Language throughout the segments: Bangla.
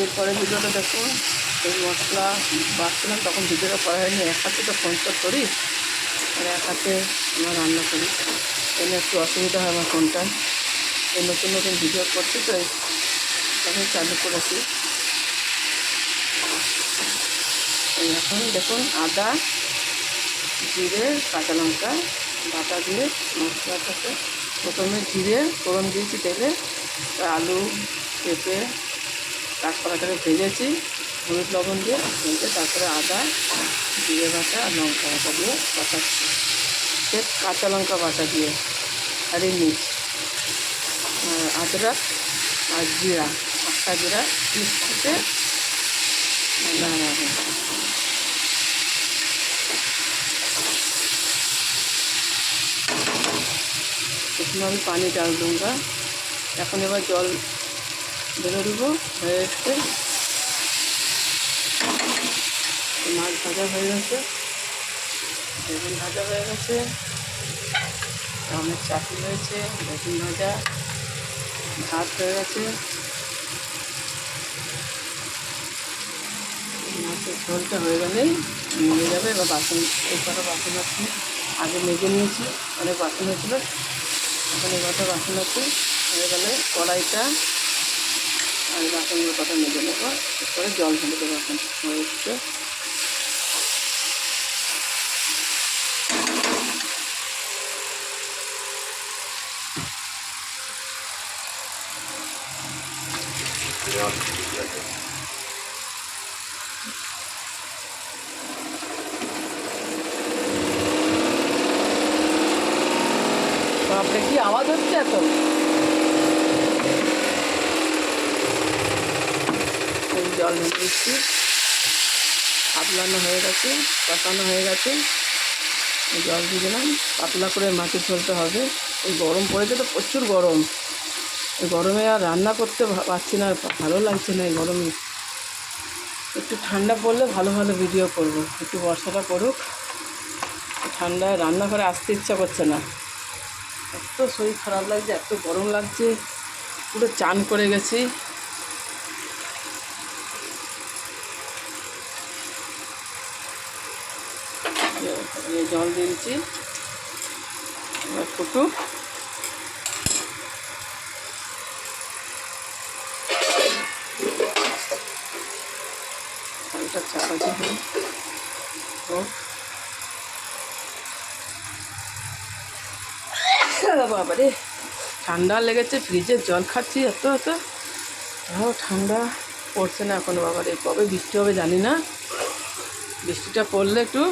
এরপরে ভিডিওটা দেখুন। এই মশলা বাটছিলাম তখন ভিডিওটা করা হয়নি, এক হাতে তো ফোন করি আর এক হাতে আমরা রান্না করি, এনে একটু অসুবিধা হয় আমার ফোনটা। এই নতুন নতুন ভিডিও করছি তো তখন চালু করেছি। এখন দেখুন আদা জিরে কাঁচা লঙ্কা বাটা দিয়ে মশলাটাকে প্রথমে জিরে ফোড়ন দিয়েছি তেলে, আলু পেঁপে কাঁচকলাটাকে ভেজেছি হলুদ লবণ দিয়ে ভেজে, তারপরে আদা জিরে বাটা আর লঙ্কা বাটা দিয়ে বাটাচ্ছি, সে কাঁচা লঙ্কা বাটা দিয়ে আর মির্চ আর আদরক আর জিরা আটটা জিরা মিষ্টিতে इसमें আমি पानी डाल दूँगा। এখন এবার জল ঢেলে দেবো। হয়ে এসছে, মাছ ভাজা হয়ে গেছে, বেগুন ভাজা হয়ে গেছে, আমের চাটনি হয়েছে, বেগুন ভাজা, ভাত হয়ে গেছে, মাছের ঝোলটা হয়ে গেলেই নিয়ে যাবে। এবার বাসন এই কটা বাসন আছে, আগে মেজে নিয়েছি, অনেক বাসন হয়েছিল, এখন এই কটা বাসন আছে, হয়ে গেলে কড়াইটা আর বাসনগুলো কটা মেজে নেবো, এরপরে জল ঢেলে দেবো। এখন হয়ে এসছে, বাপরে কি আওয়াজ হচ্ছে এত। জল ঢেলে দিচ্ছি, পাতলানো হয়ে গেছে, কষানো হয়ে গেছে, জল দিয়ে দিলাম। পাতলা করে মাছের ঝোলতে হবে। এই গরম পড়েছে তো, প্রচুর গরম, এই গরমে আর রান্না করতে পারছি না, ভালো লাগছে না এই গরমে। একটু ঠান্ডা পড়লে ভালো ভালো ভিডিও করব, একটু বর্ষাটা পড়ুক, ঠান্ডায় রান্নাঘরে আসতে ইচ্ছা করছে না, এত শরীর খারাপ লাগছে, এত গরম লাগছে, পুরো চান করে গেছি। জল দিয়েছি, এবার ফুটুক। হালকা চাপাতি হোক। বাবারে ঠান্ডা লেগেছে, ফ্রিজের জল খাচ্ছি এত এত, তাও ঠান্ডা পড়ছে না এখনো। বাবারে কবে বৃষ্টি হবে জানি না, বৃষ্টিটা পড়লে একটু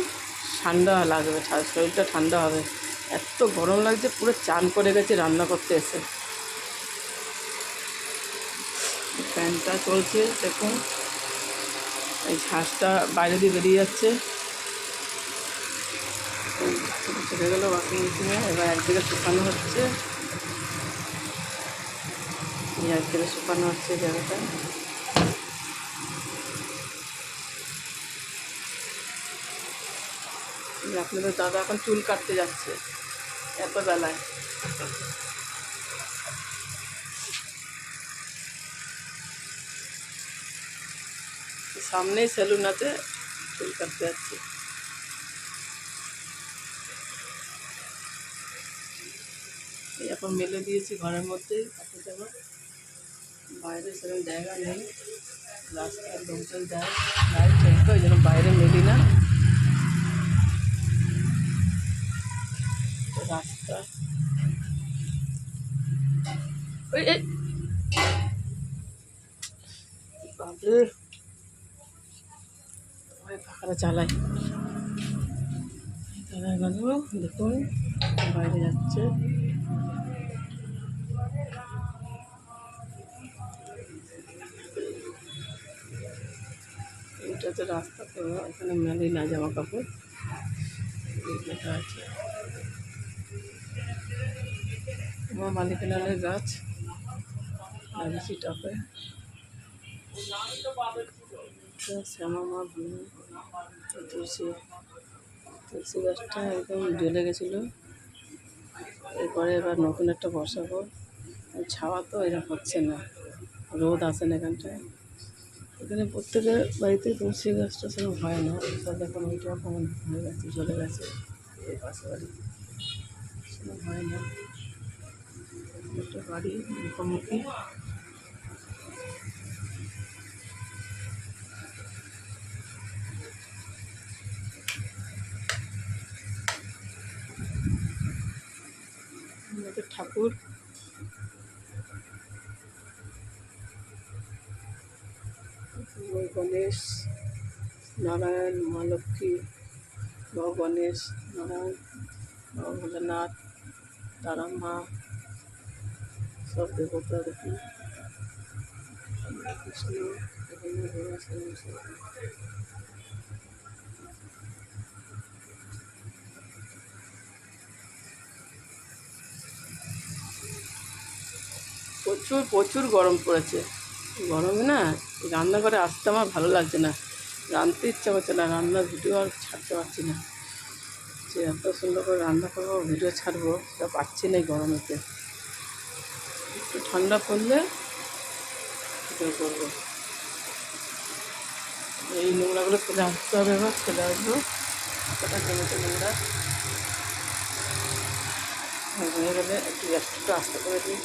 ঠান্ডা লাগবে, শরীরটা ঠান্ডা হবে। এত গরম লাগছে, পুরো চান করে গেছে রান্না করতে এসে। ফ্যানটা চলছে দেখুন, এই ঝাঁসটা বাইরে দিয়ে বেরিয়ে যাচ্ছে। ছেড়ে গেলো ওয়াশিং মেশিনে, এবার একদিকে শুকানো হচ্ছে, একদিকে শুকানো হচ্ছে জায়গাটা। আপনাদের দাদা এখন চুল কাটতে যাচ্ছে এত বেলায়। সামনেই সেলুন আছে, চুল কাটতে যাচ্ছে। এখন মেলে দিয়েছি ঘরের মধ্যেই, কাটতে যাবো। বাইরে সেরকম জায়গা নেই, রাস্তার লোকজন যায় লাইট চলতে, ওই জন্য বাইরে মেলি না। রাস্তা ওই বাবরে ফাঁকাটা চালাই গেল, দেখুন বাইরে যাচ্ছে। এটাতে রাস্তা, তো এখানে মেলি না জামা কাপড়, লেখা আছে আমার মালিকানার গাছ লাগিয়েছি টপে। শ্যামা মা তুলসী তুলসী গাছটা একদম জ্বলে গেছিলো, এরপরে এবার নতুন একটা বসাবো। ছাওয়া তো এরকম হচ্ছে না, রোদ আসে না এখানটায়। এখানে প্রত্যেকের বাড়িতে তুলসী গাছটা সেরকম হয় না, এটা দেখুন ওইটা কেমন হয়ে গেছে, চলে গেছে। এই পাশে বাড়ি সেরকম হয় না, একটা বাড়ি মুখোমুখি। আমাদের ঠাকুর গণেশ, নারায়ণ, মা লক্ষ্মী, বাবা গণেশ, নারায়ণ, বাবা ভোলানাথ, তারা মা, সব দেবতা দেখি, কৃষ্ণ, এখানে ঘোড়া সামনে সব। প্রচুর প্রচুর গরম পড়েছে। গরমে না রান্নাঘরে আসতে আমার ভালো লাগছে না, রাঁধতে ইচ্ছা করছে না, রান্নার ভিডিও আর ছাড়তে পারছি না। যে এত সুন্দর করে রান্না করবো, ভিডিও ছাড়বো, সেটা পাচ্ছি না এই গরমেতে। একটু ঠান্ডা পড়লে ভিডিও করবো। এই নোংরাগুলো ফেলে আসতে হবে, এবার ফেলে আসবো, কতটা জমিতে নোংরা হয়ে গেলে একটু গ্যাসটা আস্তে করে দিই।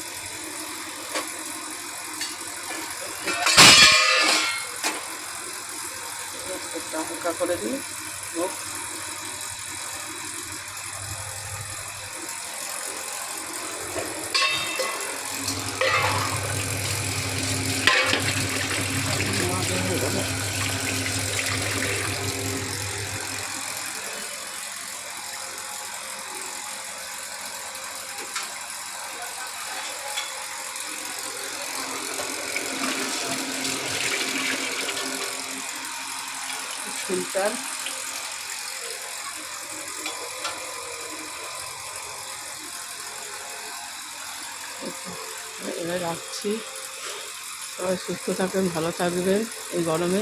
গ্যাসটা হালকা করে দিই হোক। ফিল্টার এবার রাখছি। সবাই সুস্থ থাকবেন, ভালো থাকবেন এই গরমে।